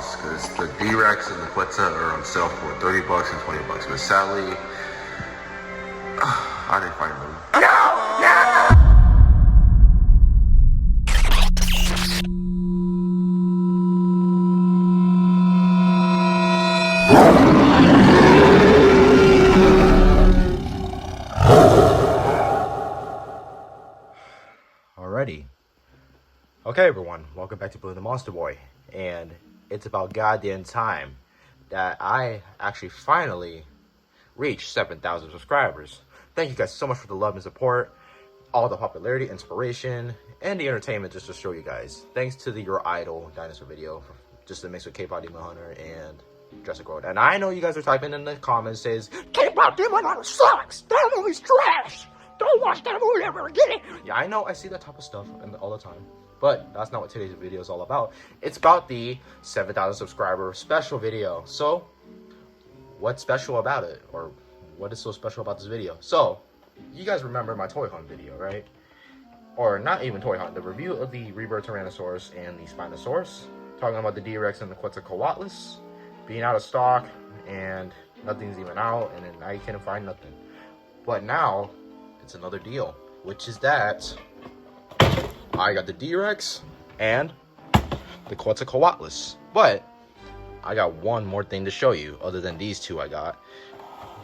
bucks because the D-Rex and the Quetzal are on sale for 30 bucks and 20 bucks. But sadly, I didn't find them. Alrighty. Okay, everyone, welcome back to Blue the Monster Boy, and it's about goddamn time that I actually finally reached 7,000 subscribers. Thank you guys so much for the love and support, all the popularity, inspiration, and the entertainment just to show you guys. Thanks to Your Idol dinosaur video, just a mix with K-pop Demon Hunter and Jurassic. And I know you guys are typing in the comments says, K-pop Demon Hunter sucks! That movie's trash! Don't watch that movie ever again! Yeah, I know, I see that type of stuff all the time. But that's not what today's video is all about. It's about the 7,000 subscriber special video. So, what's special about it? Or what is so special about this video? So, you guys remember my toy hunt video, right? Or not even toy hunt, the review of the Rebirth Tyrannosaurus and the Spinosaurus. Talking about the D-Rex and the Quetzalcoatlus being out of stock and nothing's even out, and then now you can't find nothing. But now, it's another deal, which is that I got the D-Rex and the Quetzalcoatlus, but I got one more thing to show you other than these two I got.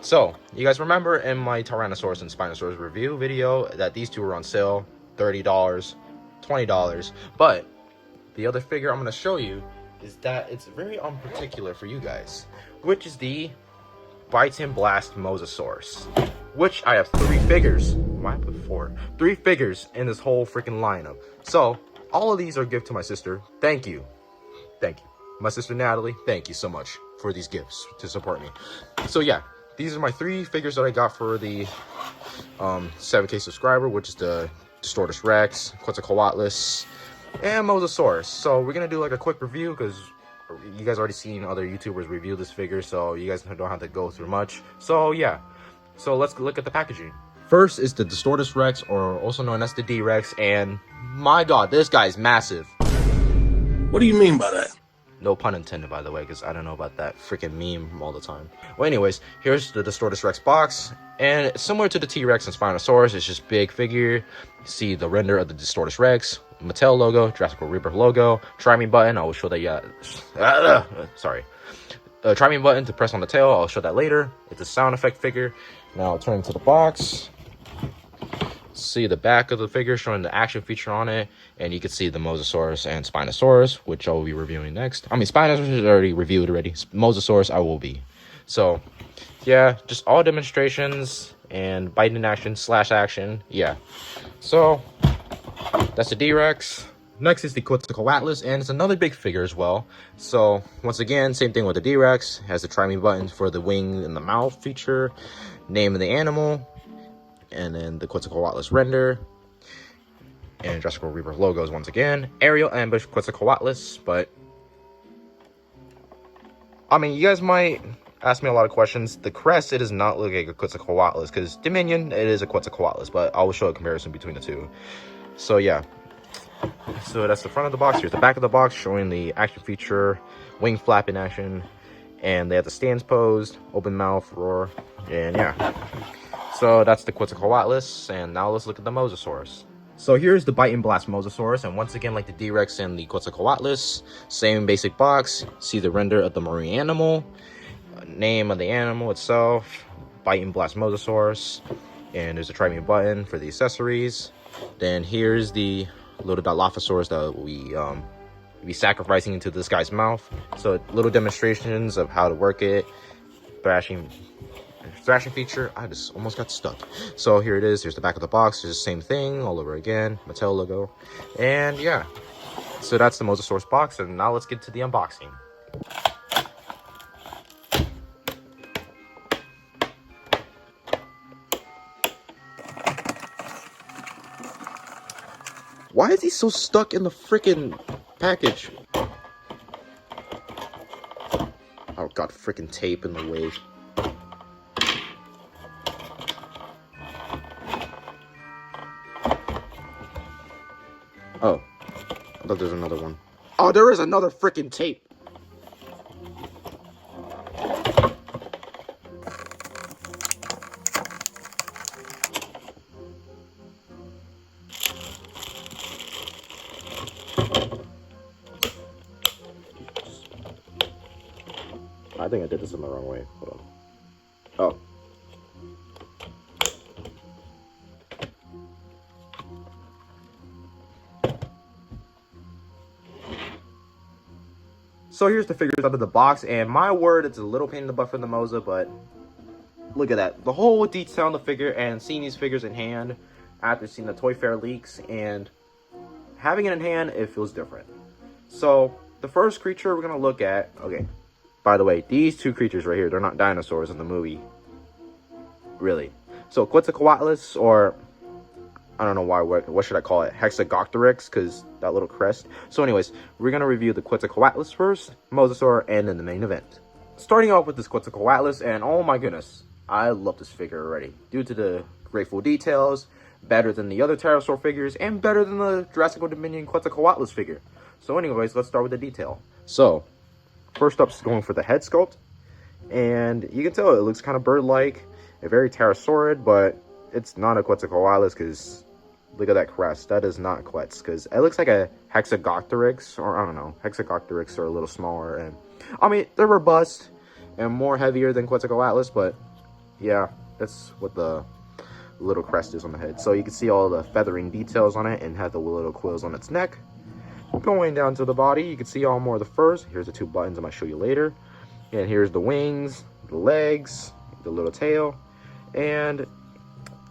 So, you guys remember in my Tyrannosaurus and Spinosaurus review video that these two were on sale, $30, $20, but the other figure I'm going to show you is that it's very unparticular for you guys, which is the Bite and Blast Mosasaurus, which I have 3 figures. Why put 4? 3 figures in this whole freaking lineup. So, all of these are a gift to my sister. Thank you. Thank you. My sister Natalie, thank you so much for these gifts to support me. So yeah, these are my 3 figures that I got for the 7K subscriber, which is the Distortus Rex, Quetzalcoatlus, and Mosasaurus. So we're going to do like a quick review because you guys already seen other YouTubers review this figure, so you guys don't have to go through much. So yeah, so let's look at the packaging. First is the Distortus Rex, or also known as the D-Rex, and my god, this guy's massive. What do you mean by that? No pun intended, by the way, because I don't know about that freaking meme all the time. Well, anyways, here's the Distortus Rex box, and it's similar to the T-Rex and Spinosaurus. It's just big figure. You see the render of the Distortus Rex, Mattel logo, Jurassic Rebirth logo, try me button. I will show that. Yeah, sorry. Try me button to press on the tail. I'll show that later. It's a sound effect figure. Now turn to the box. See the back of the figure showing the action feature on it, and you can see the Mosasaurus and Spinosaurus, which I will be reviewing next. I mean, Spinosaurus is already reviewed already. Mosasaurus I will be. So yeah, just all demonstrations and biting in action / action. Yeah, so that's the D-Rex. Next is the Quetzalcoatlus, and it's another big figure as well. So once again, same thing with the D-Rex. Has the try me button for the wing and the mouth feature, name of the animal, and then the Quetzalcoatlus render, and Jurassic Rebirth logos once again. Aerial ambush Quetzalcoatlus, but I mean, you guys might ask me a lot of questions. The crest, it does not look like a Quetzalcoatlus, because Dominion, it is a Quetzalcoatlus, but I will show a comparison between the two. So yeah, so that's the front of the box. Here's the back of the box showing the action feature, wing flap in action, and they have the stance posed, open mouth, roar, and yeah. So that's the Quetzalcoatlus, and now let's look at the Mosasaurus. So here's the Bite and Blast Mosasaurus, and once again, like the D-Rex and the Quetzalcoatlus, same basic box. See the render of the marine animal, name of the animal itself, Bite and Blast Mosasaurus, and there's a try me button for the accessories. Then here's the little Dilophosaurus that we be sacrificing into this guy's mouth. So little demonstrations of how to work it, thrashing feature. I just almost got stuck. So here it is. Here's the back of the box. It's the same thing all over again. Mattel logo. And yeah, so that's the Mosasaurus box. And now let's get to the unboxing. Why is he so stuck in the freaking package? Oh god, freaking tape in the way. Oh, I thought there's another one. Oh, there is another freaking tape. think I did this in the wrong way. Hold on. Oh. So here's the figures out of the box, and my word, it's a little pain in the butt for the Moza, but look at that. The whole detail on the figure, and seeing these figures in hand after seeing the Toy Fair leaks, and having it in hand, it feels different. So the first creature we're going to look at, okay, by the way, these two creatures right here, they're not dinosaurs in the movie. Really. So Quetzalcoatlus, or I don't know why, what should I call it? Hexagoctorix, because that little crest. So anyways, we're going to review the Quetzalcoatlus first, Mosasaur, and then the main event. Starting off with this Quetzalcoatlus, and oh my goodness, I love this figure already. Due to the grateful details, better than the other pterosaur figures, and better than the Jurassic Dominion Quetzalcoatlus figure. So anyways, let's start with the detail. So, first up is going for the head sculpt. And you can tell it looks kind of bird-like, very pterosaurid, but it's not a Quetzalcoatlus because look at that crest. That is not Quetz, because it looks like a Hexagoctorix, or I don't know, Hexagoctorix are a little smaller. And I mean, they're robust and more heavier than Quetzalcoatlus, but yeah, that's what the little crest is on the head. So you can see all the feathering details on it and have the little quills on its neck. Going down to the body, you can see all more of the furs. Here's the two buttons I'm going to show you later. And here's the wings, the legs, the little tail, and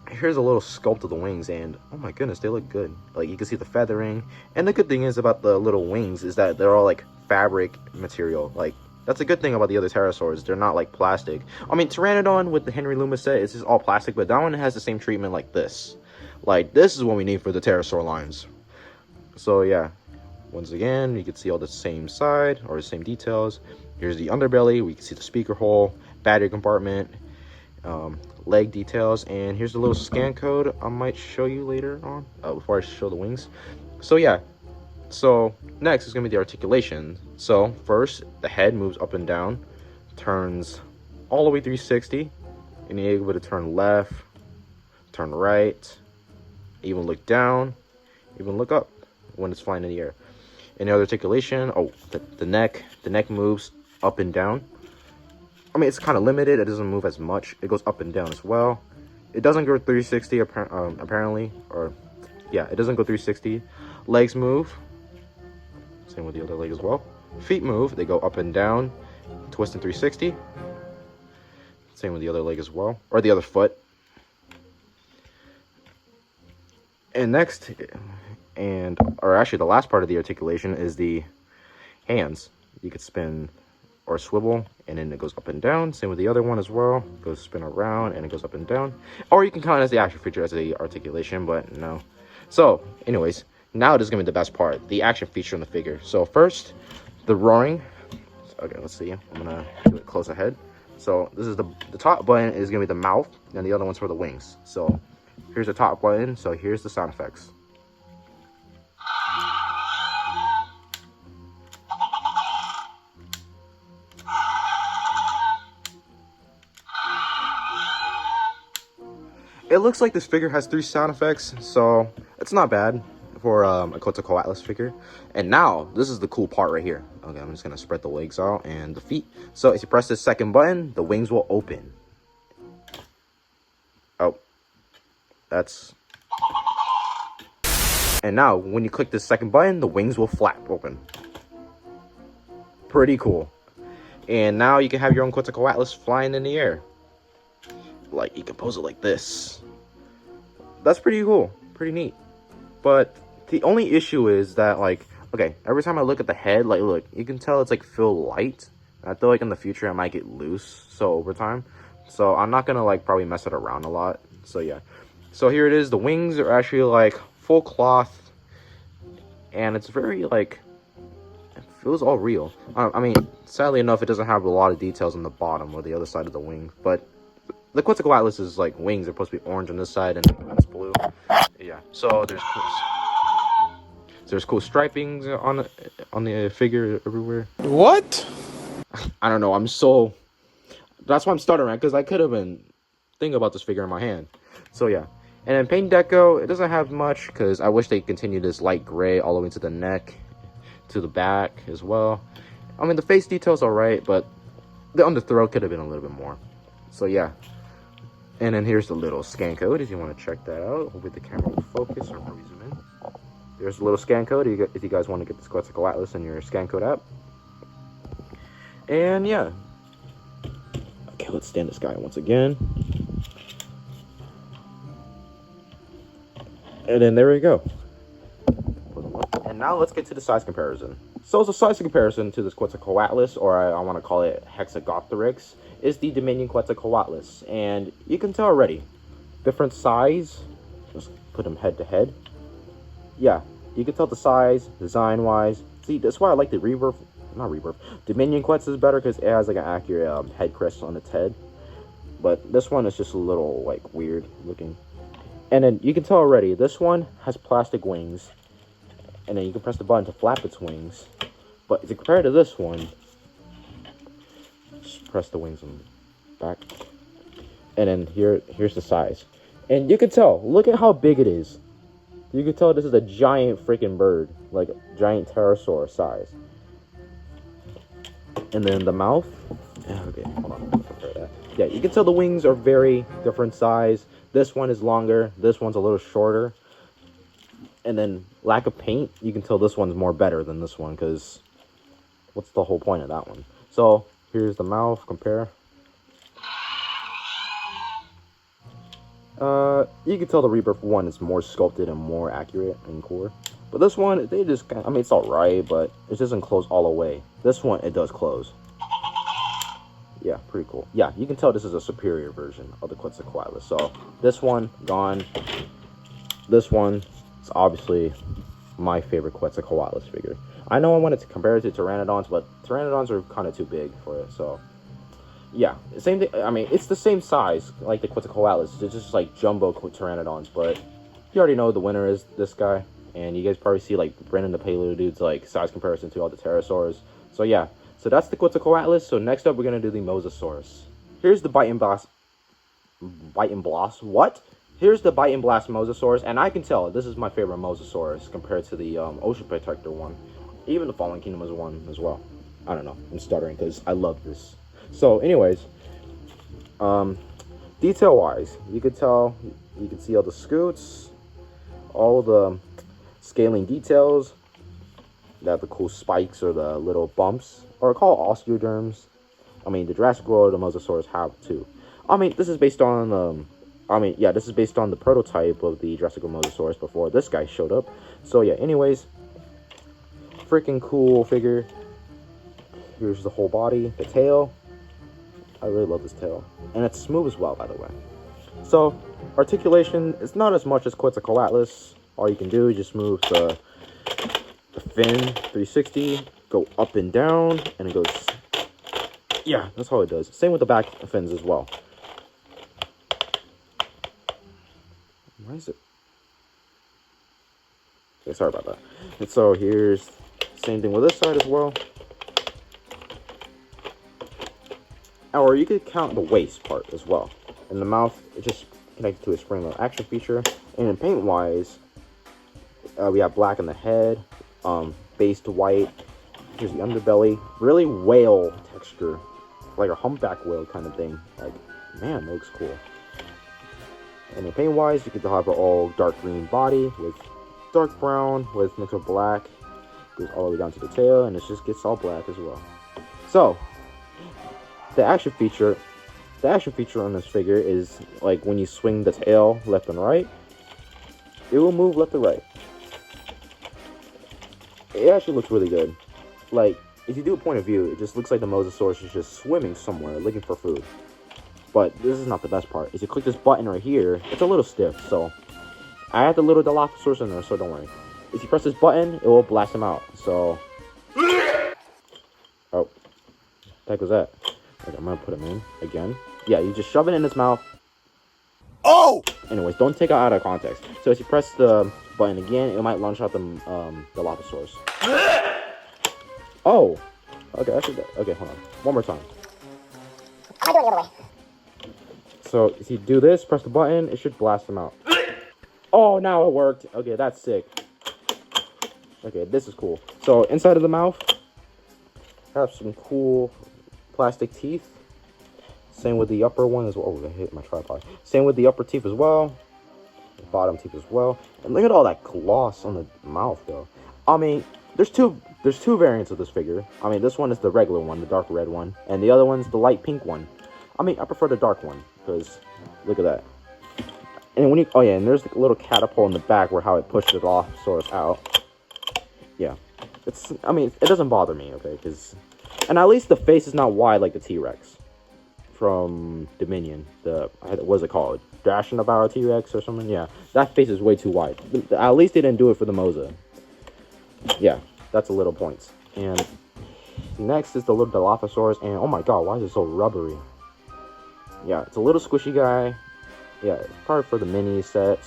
here's a little sculpt of the wings, and oh my goodness, they look good. Like, you can see the feathering, and the good thing is about the little wings is that they're all like fabric material. Like, that's a good thing about the other pterosaurs. They're not like plastic. I mean, Pteranodon with the Henry Loomis set is just all plastic, but that one has the same treatment like this. Like, this is what we need for the pterosaur lines. So yeah, once again, you can see all the same side or the same details. Here's the underbelly. We can see the speaker hole, battery compartment, leg details, and here's the little scan code I might show you later on before I show the wings. So yeah, so next is going to be the articulation. So first, the head moves up and down, turns all the way 360, and you're able to turn left, turn right, even look down, even look up when it's flying in the air. Any other articulation? Oh, the neck moves up and down. I mean, it's kind of limited. It doesn't move as much. It goes up and down as well. It doesn't go 360 apparently, or yeah, it doesn't go 360. Legs move. Same with the other leg as well. Feet move. They go up and down, twist in 360. Same with the other leg as well, or the other foot. And next, or actually the last part of the articulation is the hands. You could spin or swivel, and then it goes up and down. Same with the other one as well. It goes spin around, and it goes up and down. Or you can count it as the action feature as the articulation, but no. So, anyways, now this is going to be the best part, the action feature on the figure. So first, the roaring. Okay, let's see. I'm going to do it close ahead. So this is the top button is going to be the mouth, and the other one's for the wings. So here's the top button. So here's the sound effects. It looks like this figure has 3 sound effects, so it's not bad for a Quetzalcoatlus figure. And now, this is the cool part right here. Okay, I'm just going to spread the legs out and the feet. So if you press this second button, the wings will open. Oh, that's... And now, when you click this second button, the wings will flap open. Pretty cool. And now you can have your own Quetzalcoatlus flying in the air. Like, you can pose it like this. That's pretty cool, pretty neat. But the only issue is that, like, okay, every time I look at the head, like, look, you can tell it's like feel light. I feel like in the future I might get loose, so over time. So I'm not gonna like probably mess it around a lot. So yeah. So here it is. The wings are actually like full cloth, and it's very like, it feels all real. I mean, sadly enough, it doesn't have a lot of details on the bottom or the other side of the wing, but the Quetzalcoatlus is like wings are supposed to be orange on this side and it's blue. Yeah. So there's cool stripings on the figure everywhere. What? I don't know. That's why I'm stuttering, because I could have been thinking about this figure in my hand. So yeah. And then paint deco, it doesn't have much because I wish they continued this light gray all the way to the neck, to the back as well. I mean, the face detail's alright, but on the throat could have been a little bit more. So yeah. And then here's the little scan code if you want to check that out. With the camera will focus or probably zoom in. There's a little scan code if you guys want to get this Quetzalcoatl Atlas in your scan code app. And yeah. Okay, let's stand this guy once again. And then there we go. And now let's get to the size comparison. So it's a size comparison to this Quetzalcoatl Atlas, or I want to call it Hexagopteryx, is the Dominion Quetzalcoatl Atlas. And you can tell already, different size. Let's put them head to head. Yeah, you can tell the size, design-wise. See, that's why I like the Rebirth, not Rebirth, Dominion Quetzalcoatl is better because it has like an accurate head crest on its head. But this one is just a little like weird looking. And then you can tell already, this one has plastic wings. And then you can press the button to flap its wings. But to compare to this one, just press the wings on the back. And then here's the size. And you can tell, look at how big it is. You can tell this is a giant freaking bird. Like a giant pterosaur size. And then the mouth. Okay, hold on, let me compare that. Yeah, you can tell the wings are very different size. This one is longer, this one's a little shorter. And then lack of paint, you can tell this one's more better than this one, because what's the whole point of that one? So here's the mouth, compare. You can tell the Rebirth one is more sculpted and more accurate and cooler. But this one, they just kind of, I mean, it's alright, but it doesn't close all the way. This one, it does close. Yeah, pretty cool. Yeah, you can tell this is a superior version of the Quetzalcoatl. So this one, gone. This one is obviously my favorite Quetzalcoatl figure. I know I wanted to compare it to Pteranodons, but Pteranodons are kind of too big for it. So yeah, same thing. I mean, it's the same size like the Quetzalcoatl. It's just like jumbo Pteranodons, but you already know the winner is this guy. And you guys probably see like Brennan the Paleodude's like size comparison to all the pterosaurs. So yeah. So that's the Quetzalcoatl. So next up, we're going to do the Mosasaurus. Here's the Bite and Blast. What? Here's the Bite and Blast Mosasaurus. And I can tell this is my favorite Mosasaurus compared to the Ocean Protector one. Even the Fallen Kingdom is one as well. I don't know. I'm stuttering because I love this. So anyways, detail-wise, you can tell, you can see all the scoots, all the scaling details. They have the cool spikes or the little bumps, or called osteoderms. I mean, the Jurassic World, the Mosasaurus have too. I mean, this is based on, this is based on the prototype of the Jurassic World Mosasaurus before this guy showed up. So yeah, anyways, freaking cool figure. Here's the whole body, the tail. I really love this tail. And it's smooth as well, by the way. So, articulation is not as much as Quetzalcoatl. All you can do is just move the fin 360, go up and down, and it goes, yeah, that's how it does. Same with the back fins as well. Why is it? Okay, sorry about that. And so here's same thing with this side as well. Or you could count the waist part as well. And the mouth is just connected to a spring little action feature. And in paint wise, we have black in the head, base to white. Here's the underbelly. Really whale texture, like a humpback whale kind of thing. Like, man, that looks cool. And in paint wise, you could have an all dark green body with dark brown with mixed with black. Goes all the way down to the tail, and it just gets all black as well. So the action feature on this figure is like when you swing the tail left and right, it will move left and right. It actually looks really good. Like, if you do a point of view, it just looks like the Mosasaurus is just swimming somewhere looking for food. But this is not the best part. If you click this button right here, it's a little stiff, so I have the little Dilophosaurus in there, so don't worry. If you press this button, it will blast him out. So, oh, what the heck was that? Okay, I'm gonna put him in again. Yeah, you just shove it in his mouth. Oh! Anyways, don't take it out of context. So if you press the button again, it might launch out the Dilophosaurus. Oh! Okay, I should. Okay, hold on. One more time. I'm going the other way. So if you do this, press the button, it should blast them out. Oh, now it worked. Okay, that's sick. Okay, this is cool. So inside of the mouth, have some cool plastic teeth. Same with the upper one as well. Oh, I hit my tripod. Same with the upper teeth as well. The bottom teeth as well. And look at all that gloss on the mouth, though. I mean, there's two variants of this figure. I mean, this one is the regular one, the dark red one, and the other one's the light pink one. I mean, I prefer the dark one because look at that. And when you, oh yeah, and there's a little catapult in the back where how it pushed the Dilophosaurus out. Yeah, I mean, it doesn't bother me, okay, because, and at least the face is not wide like the T-Rex from Dominion. What's it called? Dashing about a T-Rex or something? Yeah, that face is way too wide. At least they didn't do it for the Moza. Yeah, that's a little points. And next is the little Dilophosaurus, and oh my god, why is it so rubbery? Yeah, it's a little squishy guy. Yeah, it's probably for the mini set.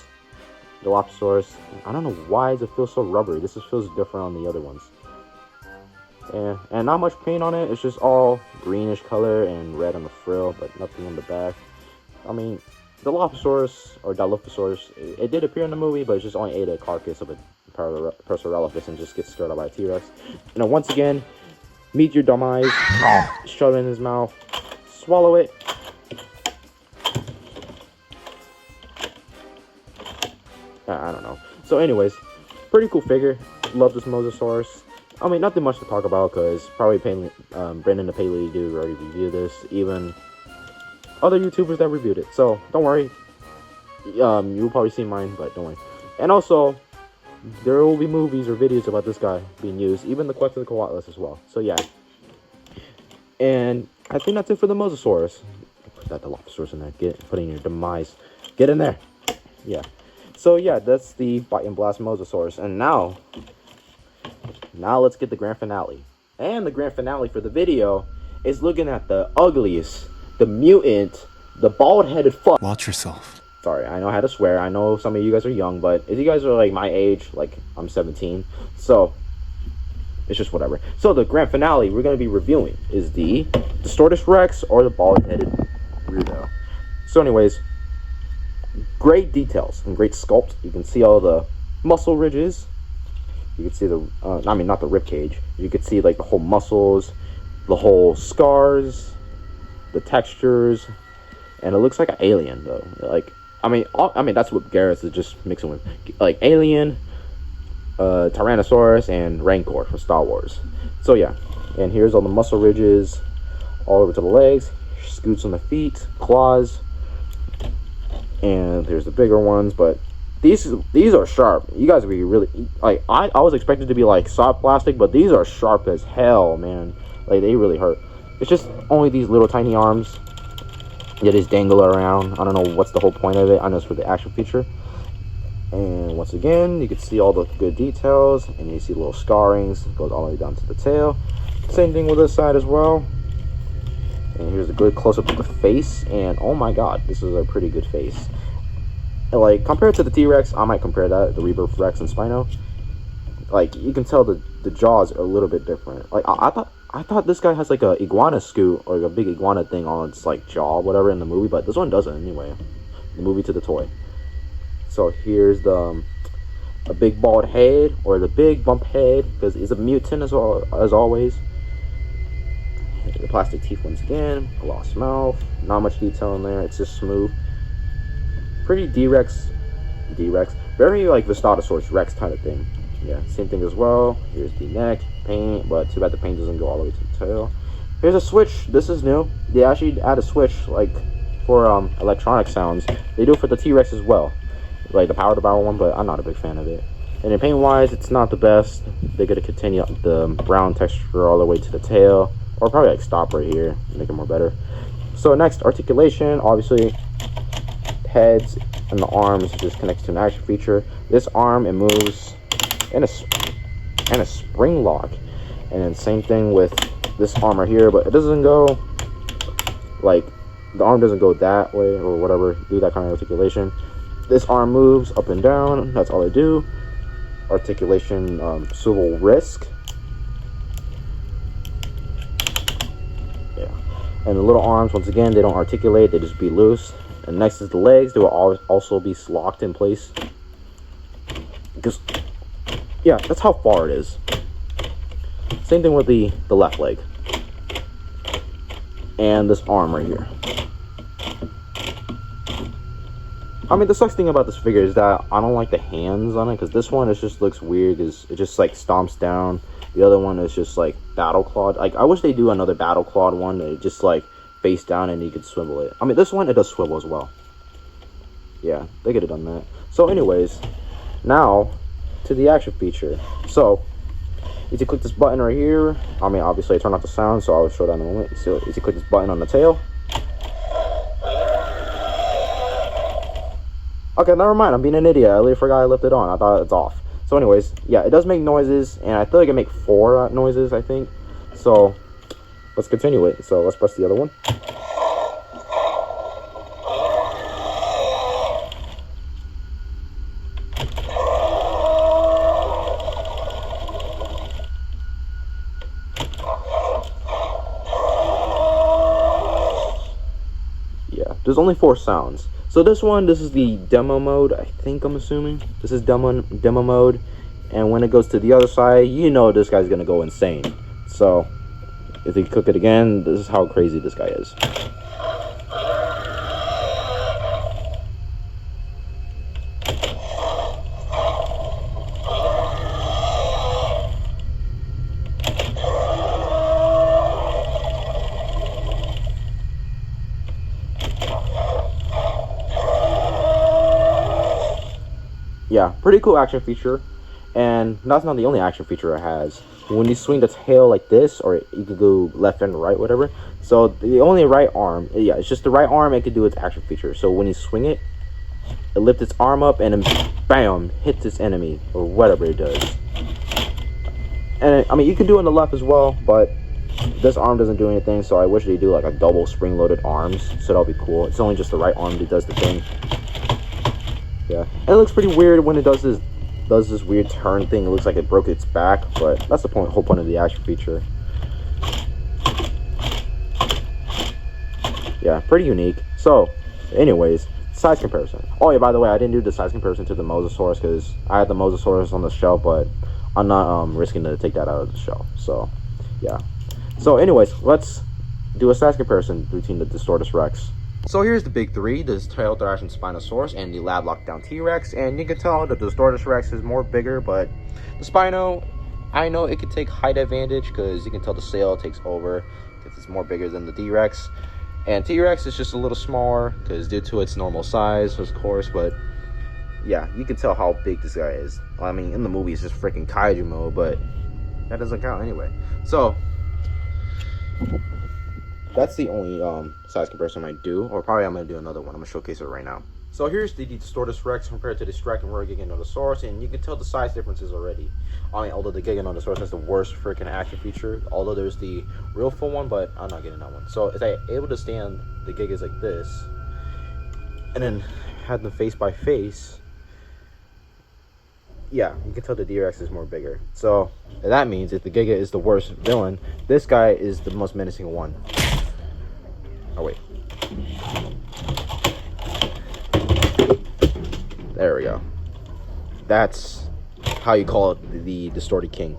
Dilophosaurus. I don't know why does it feel so rubbery. This just feels different on the other ones. And not much paint on it. It's just all greenish color and red on the frill, but nothing on the back. I mean, Dilophosaurus or Dilophosaurus, it did appear in the movie, but it just only ate a carcass of a Parasaurolophus and just gets stirred up by a T-Rex. And then once again, meet your demise. Shove it in his mouth. Swallow it. I don't know. So anyways, pretty cool figure. Love this Mosasaurus. I mean, nothing much to talk about because probably Brendan the Paley dude already reviewed this. Even other YouTubers that reviewed it. So don't worry. You'll probably see mine, but don't worry. And also, there will be movies or videos about this guy being used. Even the Quetzalcoatlus as well. So yeah. And I think that's it for the Mosasaurus. Put that Dilophosaurus in there. Put in your demise. Get in there. Yeah. So yeah, that's the Bite and Blast Mosasaurus. And now let's get the grand finale. And the grand finale for the video is looking at the ugliest, the mutant, the bald-headed fuck. Watch yourself. Sorry, I know how to swear. I know some of you guys are young, but if you guys are like my age, like I'm 17, so it's just whatever. So the grand finale we're going to be reviewing is the Distortus Rex or the bald-headed weirdo. So anyways, great details and great sculpt. You can see all the muscle ridges. You can see the, I mean, not the rib cage. You can see like the whole muscles, the whole scars, the textures, and it looks like an alien though. Like, I mean that's what Garrus is just mixing with, like alien, Tyrannosaurus, and Rancor from Star Wars. So yeah, and here's all the muscle ridges, all over to the legs, scoots on the feet, claws. And there's the bigger ones, but these are sharp. You guys be really like I was expected to be like soft plastic, but these are sharp as hell, man. Like they really hurt. It's just only these little tiny arms that just dangle around. I don't know what's the whole point of it. I know it's for the action feature. And once again, you can see all the good details, and you see little scarrings. It goes all the way down to the tail. Same thing with this side as well. And here's a good close-up of the face, and oh my god, this is a pretty good face. And like, compared to the T-Rex, I might compare that, the Rebirth Rex and Spino. Like, you can tell the jaws are a little bit different. Like, I thought this guy has like a iguana scoot, or like a big iguana thing on its like jaw, whatever, in the movie, but this one doesn't anyway. The movie to the toy. So here's a big bald head, or the big bump head, because he's a mutant as always. The plastic teeth once again, gloss mouth, not much detail in there, it's just smooth. Pretty D-Rex, very like Vistatosaurus Rex kind of thing. Yeah, same thing as well. Here's the neck, paint, but too bad the paint doesn't go all the way to the tail. Here's a switch, this is new. They actually add a switch like for electronic sounds. They do it for the T-Rex as well, like the power to power one, but I'm not a big fan of it. And in paint wise, it's not the best. They're gonna continue the brown texture all the way to the tail. Or probably like stop right here, make it more better. So next, articulation. Obviously, heads and the arms just connects to an action feature. This arm, it moves in a spring lock. And then same thing with this arm right here, but it doesn't go like, the arm doesn't go that way or whatever, do that kind of articulation. This arm moves up and down, that's all I do. Articulation, swivel wrist. And the little arms, once again, they don't articulate, they just be loose. And next is the legs, they will also be locked in place. Because, yeah, that's how far it is. Same thing with the left leg. and this arm right here. I mean, the sucks thing about this figure is that I don't like the hands on it, because this one, it just looks weird, because it just like stomps down. The other one is just like battle clawed. Like, I wish they do another battle clawed one that just like face down and you could swivel it. I mean, this one, it does swivel as well. Yeah, they could have done that. So anyways, now to the action feature. So if you click this button right here, I mean, obviously I turned off the sound, so I'll show that in a moment. So if you click this button on the tail. Okay, never mind. I'm being an idiot. I really forgot I left it on. I thought it's off. So anyways, yeah, it does make noises, and I feel like it can make 4 noises, I think. So let's continue it. So let's press the other one. Yeah, there's only 4 sounds. So this is the demo mode, I think, I'm assuming. This is demo mode. And when it goes to the other side, you know this guy's going to go insane. So if you click it again, this is how crazy this guy is. Yeah, pretty cool action feature, and that's not the only action feature it has. When you swing the tail like this, or you can go left and right, whatever. So the only right arm, yeah, it's just the right arm, it can do its action feature. So when you swing it, it lifts its arm up and then bam, hits its enemy, or whatever it does. And I mean, you can do it on the left as well, but this arm doesn't do anything, so I wish they do like a double spring-loaded arms, so that'll be cool. It's only just the right arm that does the thing. Yeah, and it looks pretty weird when it does this weird turn thing. It looks like it broke its back, but that's the whole point of the action feature. Yeah, pretty unique. So, anyways, size comparison. Oh yeah, by the way, I didn't do the size comparison to the Mosasaurus because I had the Mosasaurus on the shelf, but I'm not risking to take that out of the shelf. So, yeah. So, anyways, let's do a size comparison between the Distortus Rex. So here's the big 3, the Tailthrashing Spinosaurus and the Lab Lockdown T-Rex, and you can tell the Distortus Rex is more bigger, but the Spino, I know it could take height advantage because you can tell the sail takes over because it's more bigger than the T-Rex, and T-Rex is just a little smaller because due to its normal size, of course, but yeah, you can tell how big this guy is. I mean, in the movie it's just freaking kaiju mode, but that doesn't count anyway. So that's the only size comparison I do, or probably I'm going to do another one. I'm going to showcase it right now. So here's the Distortus Rex compared to the Striking-Roar Giganotosaurus, and you can tell the size differences already. I mean, although the Giganotosaurus has the worst freaking action feature, although there's the real full one, but I'm not getting that one. So if I'm able to stand the Gigas like this, and then have them face by face, yeah, you can tell the D-Rex is more bigger. So that means if the Giga is the worst villain, this guy is the most menacing one. Oh wait. There we go. That's how you call it the Distorted King.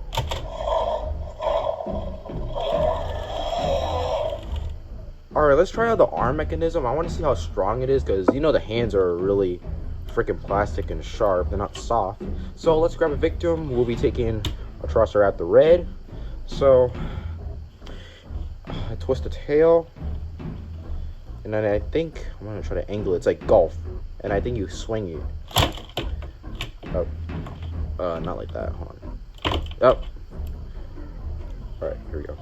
Alright, let's try out the arm mechanism. I want to see how strong it is because you know the hands are really freaking plastic and sharp. They're not soft. So let's grab a victim. We'll be taking a Trusser at the red. So I twist the tail. And then I think I'm gonna try to angle it. It's like golf, and I think you swing it. Oh, not like that. Hold on. Oh. All right, here we go.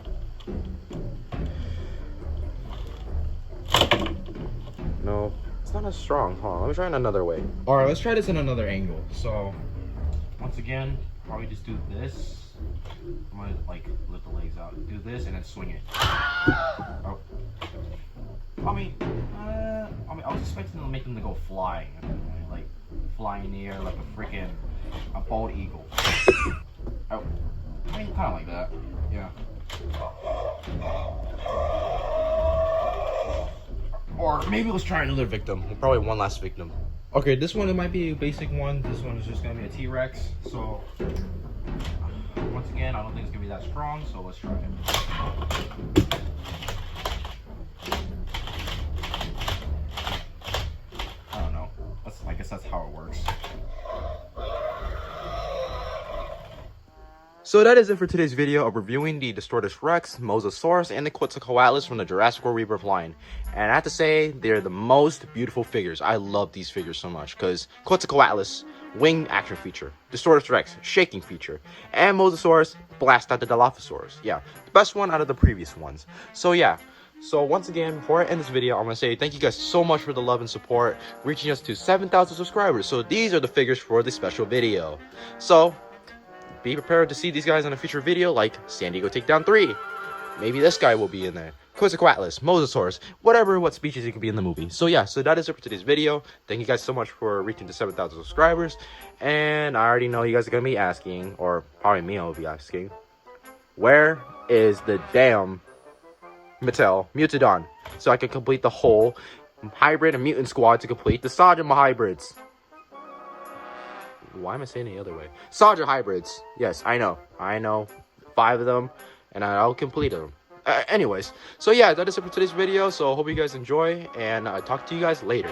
No, it's not as strong. Hold on, let me try it another way. All right, let's try this in another angle. So, once again, probably just do this. I'm gonna like lift the legs out, do this, and then swing it. Oh. I mean, I was expecting to make them to go flying, like flying in the air like a bald eagle. Oh, I mean, kind of like that, yeah. Or maybe let's try another victim. Probably one last victim. Okay, this one it might be a basic one. This one is just gonna be a T-Rex. So once again, I don't think it's gonna be that strong. So let's try it. So that is it for today's video of reviewing the Distortus Rex, Mosasaurus, and the Quetzalcoatlus from the Jurassic World Rebirth line. And I have to say, they're the most beautiful figures. I love these figures so much because Quetzalcoatlus, wing action feature, Distortus Rex, shaking feature, and Mosasaurus, blast out the Dilophosaurus. Yeah, the best one out of the previous ones. So yeah. So once again, before I end this video, I'm going to say thank you guys so much for the love and support, reaching us to 7,000 subscribers. So these are the figures for the special video. So be prepared to see these guys in a future video like San Diego Takedown 3. Maybe this guy will be in there. Quetzalcoatlus, Mosasaurus, what species it could be in the movie. So yeah, so that is it for today's video. Thank you guys so much for reaching to 7,000 subscribers. And I already know you guys are going to be asking, or probably me will be asking, where is the damn Mattel Mutodon? So I can complete the whole hybrid and mutant squad to complete the Sajima hybrids. Why am I saying it the other way? Sajima hybrids. Yes, I know. 5 of them, and I'll complete them. Anyways, so yeah, that is it for today's video. So I hope you guys enjoy, and I'll talk to you guys later.